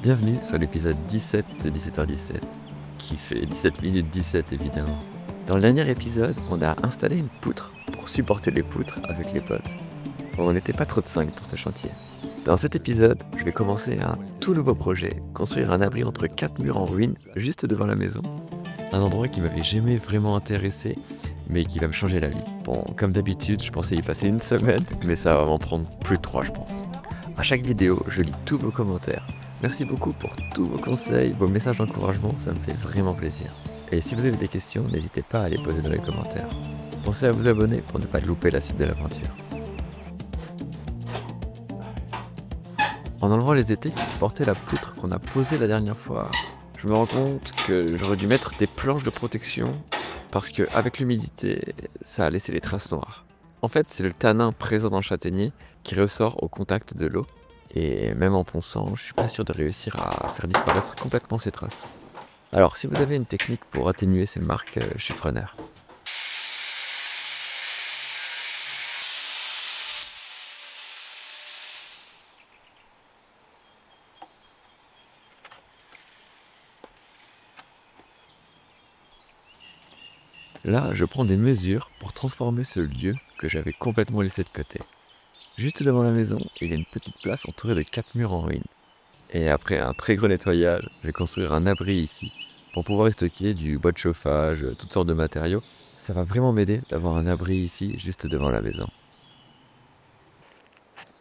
Bienvenue sur l'épisode 17 de 17h17, qui fait 17 minutes 17 évidemment. Dans le dernier épisode, on a installé une poutre pour supporter les poutres avec les potes. On n'était pas trop de 5 pour ce chantier. Dans cet épisode, je vais commencer un tout nouveau projet, construire un abri entre 4 murs en ruine juste devant la maison. Un endroit qui m'avait jamais vraiment intéressé, mais qui va me changer la vie. Bon, comme d'habitude, je pensais y passer une semaine, mais ça va m'en prendre plus de 3 je pense. À chaque vidéo, je lis tous vos commentaires. Merci beaucoup pour tous vos conseils, vos messages d'encouragement, ça me fait vraiment plaisir. Et si vous avez des questions, n'hésitez pas à les poser dans les commentaires. Pensez à vous abonner pour ne pas louper la suite de l'aventure. En enlevant les étais qui supportaient la poutre qu'on a posée la dernière fois, je me rends compte que j'aurais dû mettre des planches de protection parce qu'avec l'humidité, ça a laissé les traces noires. En fait, c'est le tanin présent dans le châtaignier qui ressort au contact de l'eau. Et même en ponçant, je suis pas sûr de réussir à faire disparaître complètement ces traces. Alors, si vous avez une technique pour atténuer ces marques, je suis preneur. Là, je prends des mesures pour transformer ce lieu que j'avais complètement laissé de côté. Juste devant la maison, il y a une petite place entourée de 4 murs en ruine. Et après un très gros nettoyage, je vais construire un abri ici pour pouvoir y stocker du bois de chauffage, toutes sortes de matériaux. Ça va vraiment m'aider d'avoir un abri ici juste devant la maison.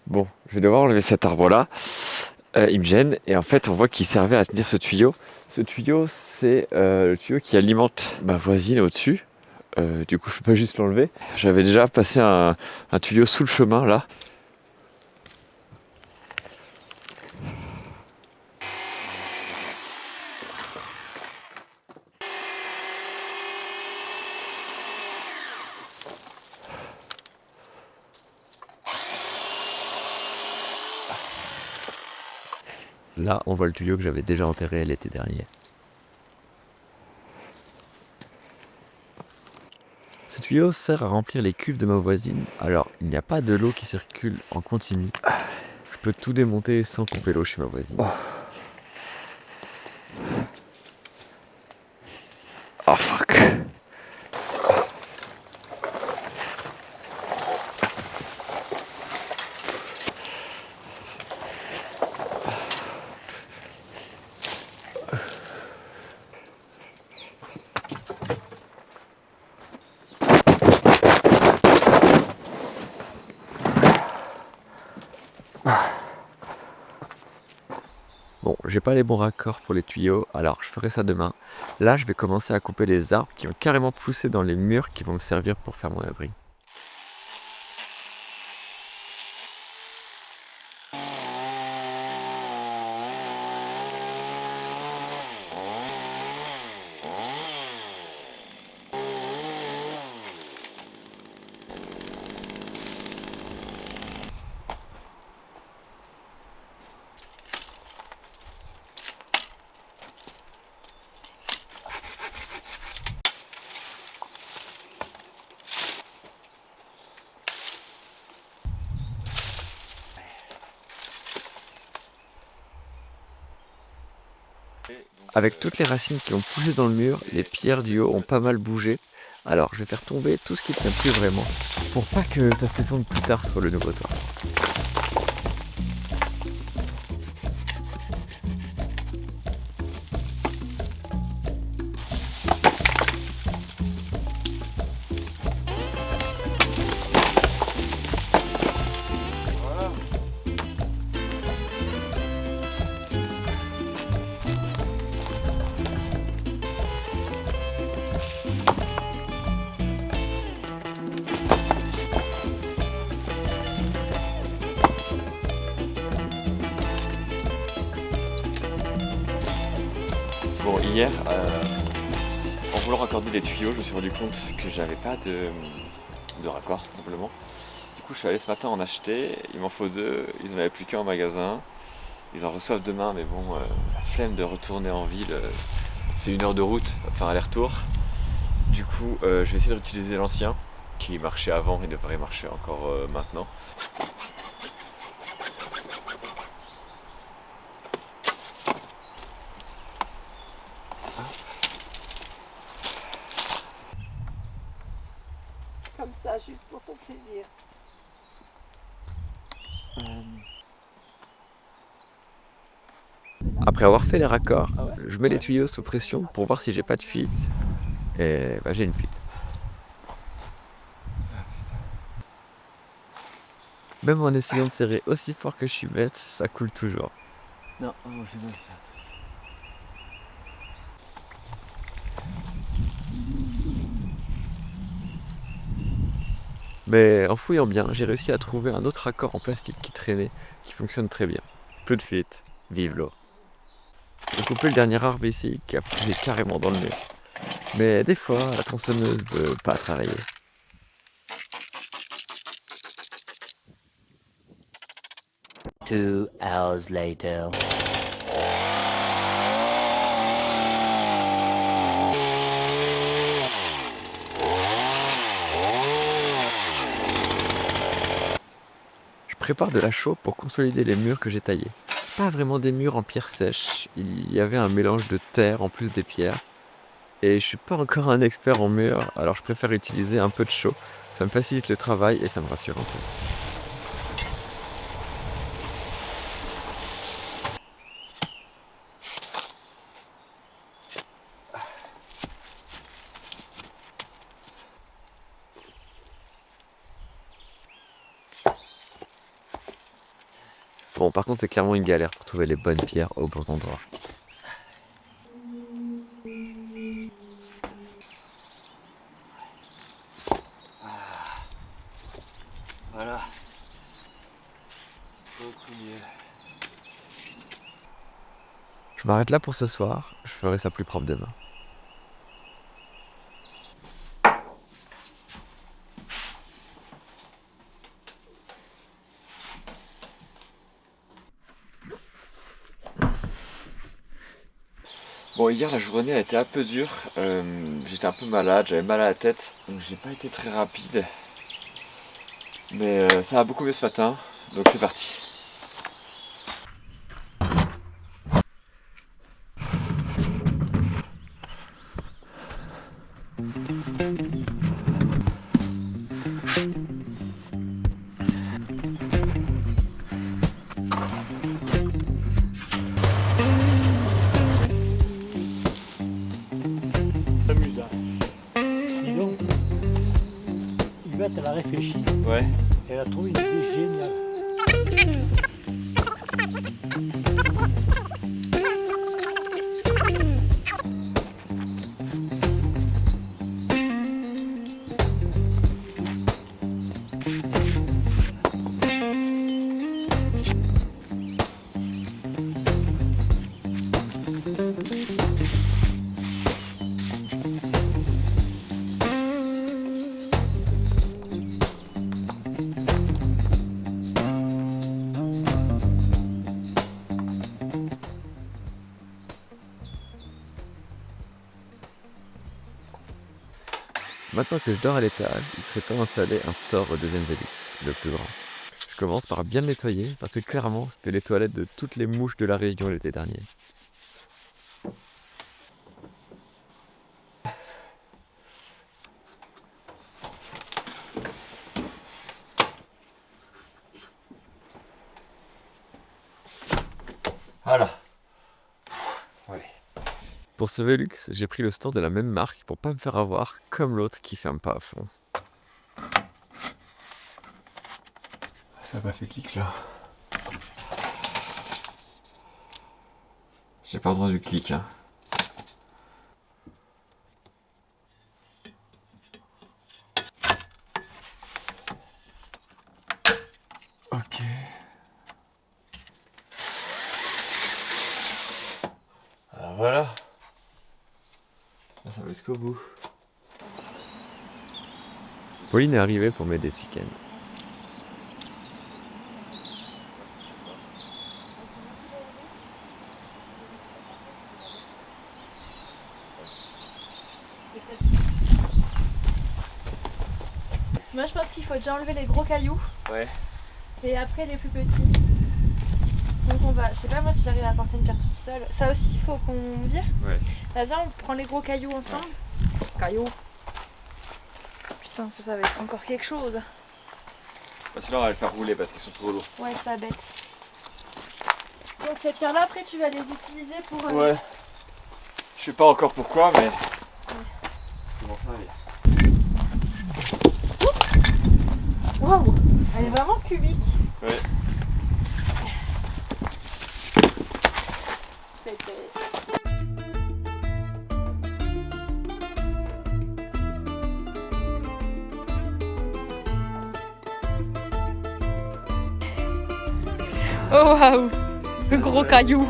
Bon, je vais devoir enlever cet arbre-là. Il me gêne et en fait on voit qu'il servait à tenir ce tuyau. Ce tuyau, c'est le tuyau qui alimente ma voisine au-dessus. Du coup, je peux pas juste l'enlever. J'avais déjà passé un tuyau sous le chemin là. Là, on voit le tuyau que j'avais déjà enterré l'été dernier. Ce tuyau sert à remplir les cuves de ma voisine. Alors, il n'y a pas de l'eau qui circule en continu. Je peux tout démonter sans couper l'eau chez ma voisine. Oh fuck. Bon, j'ai pas les bons raccords pour les tuyaux, alors je ferai ça demain. Là, je vais commencer à couper les arbres qui ont carrément poussé dans les murs qui vont me servir pour faire mon abri. Avec toutes les racines qui ont poussé dans le mur, les pierres du haut ont pas mal bougé. Alors je vais faire tomber tout ce qui tient plus vraiment, pour pas que ça s'effondre plus tard sur le nouveau toit. Bon, hier, en voulant raccorder des tuyaux, je me suis rendu compte que j'avais pas de raccord, tout simplement. Du coup, je suis allé ce matin en acheter, il m'en faut 2, ils en avaient plus qu'un en magasin. Ils en reçoivent demain, mais bon, la flemme de retourner en ville, c'est 1 heure de route, enfin aller-retour. Du coup, je vais essayer d'utiliser l'ancien, qui marchait avant et devrait marcher encore maintenant. juste pour ton plaisir. Après avoir fait les raccords, Ah ouais? je mets les tuyaux sous pression pour voir si j'ai pas de fuite. Et j'ai une fuite. Même en essayant de serrer aussi fort que je suis bête, ça coule toujours. Non, moi c'est bon. Mais en fouillant bien, j'ai réussi à trouver un autre raccord en plastique qui traînait, qui fonctionne très bien. Plus de fuite, vive l'eau. J'ai coupé le dernier arbre ici qui a poussé carrément dans le mur. Mais des fois, la tronçonneuse veut pas travailler. Two hours later. Je prépare de la chaux pour consolider les murs que j'ai taillés. C'est pas vraiment des murs en pierre sèche, il y avait un mélange de terre en plus des pierres. Et je suis pas encore un expert en murs, alors je préfère utiliser un peu de chaux. Ça me facilite le travail et ça me rassure un peu. Bon, par contre, c'est clairement une galère pour trouver les bonnes pierres aux bons endroits. Voilà. Beaucoup mieux. Je m'arrête là pour ce soir, je ferai ça plus propre demain. Bon, hier la journée a été un peu dure, j'étais un peu malade, j'avais mal à la tête, donc j'ai pas été très rapide. Mais ça va beaucoup mieux ce matin, donc c'est parti. S'amuse, hein. Dis donc, Yvette, elle a réfléchi. Ouais. Elle a trouvé une idée géniale. Maintenant que je dors à l'étage, il serait temps d'installer un store au deuxième Velux, le plus grand. Je commence par bien le nettoyer, parce que clairement, c'était les toilettes de toutes les mouches de la région l'été dernier. Voilà. Pour ce Velux, j'ai pris le store de la même marque pour pas me faire avoir comme l'autre qui ferme pas à fond. Ça a pas fait clic là. J'ai pas entendu le clic, hein. Ok. Alors voilà. Là, ça va jusqu'au bout. Pauline est arrivée pour m'aider ce week-end. Moi je pense qu'il faut déjà enlever les gros cailloux Ouais. et après les plus petits. Donc on va, je sais pas moi si j'arrive à porter une pierre toute seule. Ça aussi il faut qu'on vire. Ouais. Bah viens on prend les gros cailloux ensemble. Cailloux. putain, ça va être encore quelque chose. Bah, sinon on va les faire rouler parce qu'ils sont trop lourds. Ouais, c'est pas bête. Donc ces pierres-là, après, tu vas les utiliser pour... Ouais. Je sais pas encore pourquoi, mais... Comment ça aller? Waouh, elle est vraiment cubique. Ouais. C'était... Oh waouh, le gros caillou.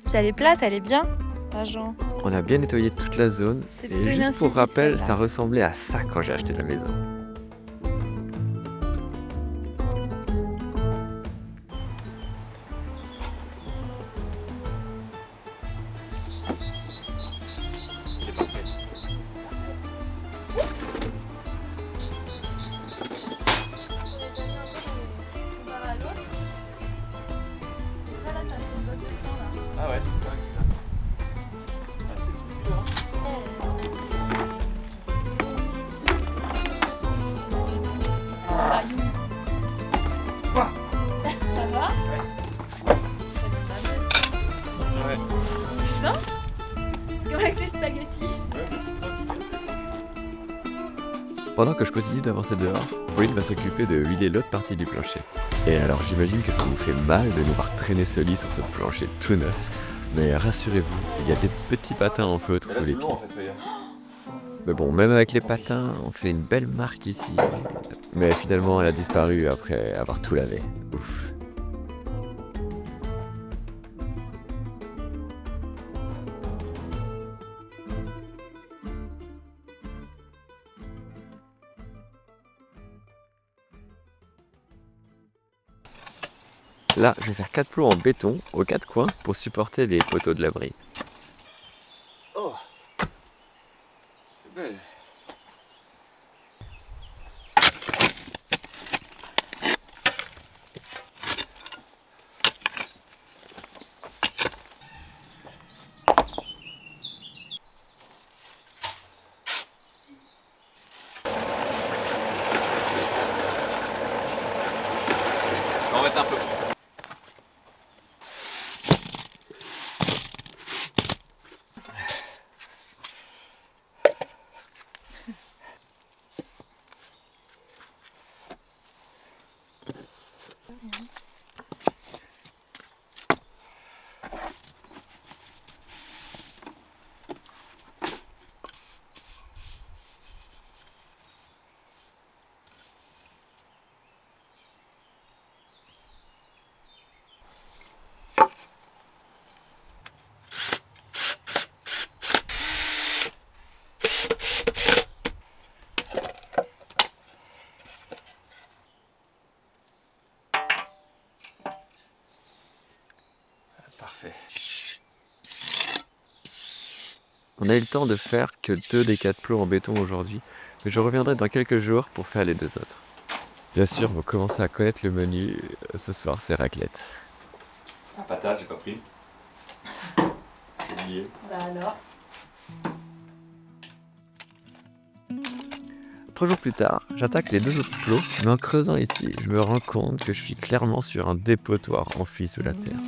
Puis elle est plate, elle est bien. Ah, Jean. On a bien nettoyé toute la zone. C'est Et plutôt juste une pour incisive, rappel, celle-là. ça ressemblait à ça quand j'ai acheté la maison. Ah ouais. Ah, c'est tout dur, hein. Ça va? Ouais. Putain, c'est comme avec les spaghettis. Pendant que je continue d'avancer dehors, Pauline va s'occuper de huiler l'autre partie du plancher. Et alors j'imagine que ça vous fait mal de nous voir traîner ce lit sur ce plancher tout neuf. Mais rassurez-vous, il y a des petits patins en feutre Mais sous là, les tout pieds. lourd, en fait, regarde. Mais bon, même avec les patins, on fait une belle marque ici. Mais finalement, elle a disparu après avoir tout lavé. Ouf. Là, je vais faire 4 plots en béton aux 4 coins pour supporter les poteaux de l'abri. Oh. C'est belle. On va mettre un peu. Parfait. On a eu le temps de faire que 2 des 4 plots en béton aujourd'hui, mais je reviendrai dans quelques jours pour faire les 2 autres. Bien sûr, vous commencez à connaître le menu. Ce soir, c'est raclette. La patate, j'ai pas pris. J'ai oublié. Bah alors. 3 jours plus tard, j'attaque les 2 autres plots, mais en creusant ici, je me rends compte que je suis clairement sur un dépotoir enfui sous la terre.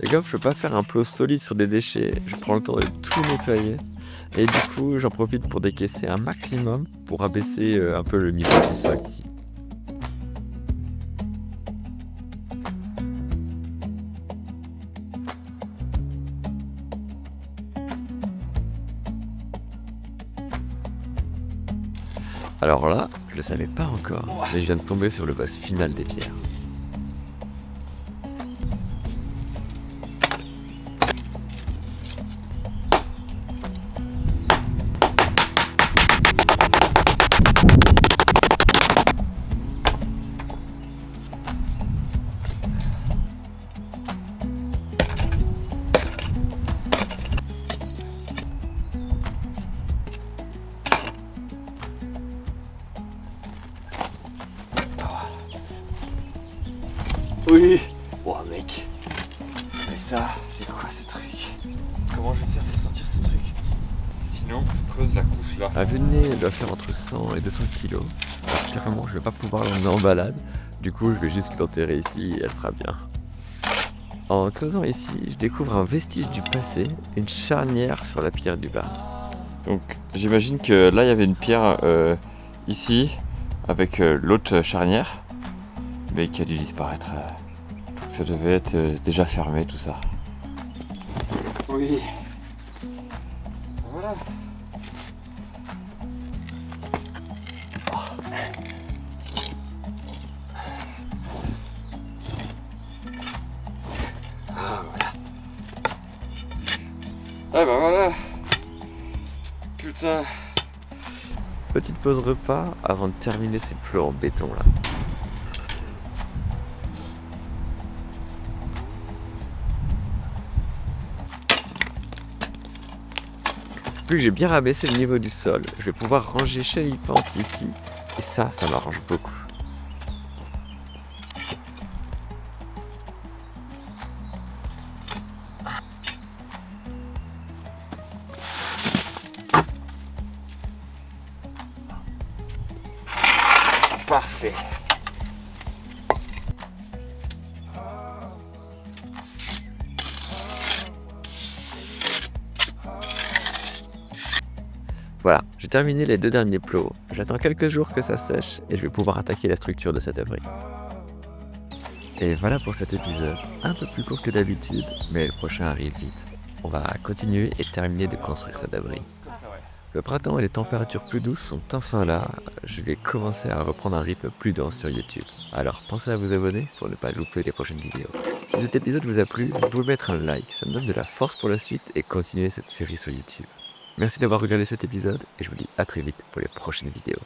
Et comme je peux pas faire un plot solide sur des déchets, je prends le temps de tout nettoyer. Et du coup, j'en profite pour décaisser un maximum pour abaisser un peu le niveau du sol ici. Alors là, je le savais pas encore, mais je viens de tomber sur le boss final des pierres. Oui. Oh mec. sinon je creuse la couche là. Un vue de nez doit faire entre 100 et 200 kilos. Clairement, je vais pas pouvoir l'emmener en balade. Du coup, je vais juste l'enterrer ici et elle sera bien. En creusant ici, je découvre un vestige du passé, une charnière sur la pierre du bas. Donc j'imagine que là il y avait une pierre ici avec l'autre charnière, mais qui a dû disparaître. Donc ça devait être déjà fermé tout ça. Oui. Voilà. Ah bah voilà. Putain. Petite pause repas avant de terminer ces plots en béton là. Vu que j'ai bien rabaissé le niveau du sol, je vais pouvoir ranger chalipante ici, et ça m'arrange beaucoup. Parfait. Voilà, j'ai terminé les 2 derniers plots. J'attends quelques jours que ça sèche et je vais pouvoir attaquer la structure de cet abri. Et voilà pour cet épisode, un peu plus court que d'habitude, mais le prochain arrive vite. On va continuer et terminer de construire cet abri. Comme ça, ouais. Le printemps et les températures plus douces sont enfin là. Je vais commencer à reprendre un rythme plus dense sur YouTube. Alors pensez à vous abonner pour ne pas louper les prochaines vidéos. Si cet épisode vous a plu, vous pouvez mettre un like, ça me donne de la force pour la suite et continuer cette série sur YouTube. Merci d'avoir regardé cet épisode et je vous dis à très vite pour les prochaines vidéos.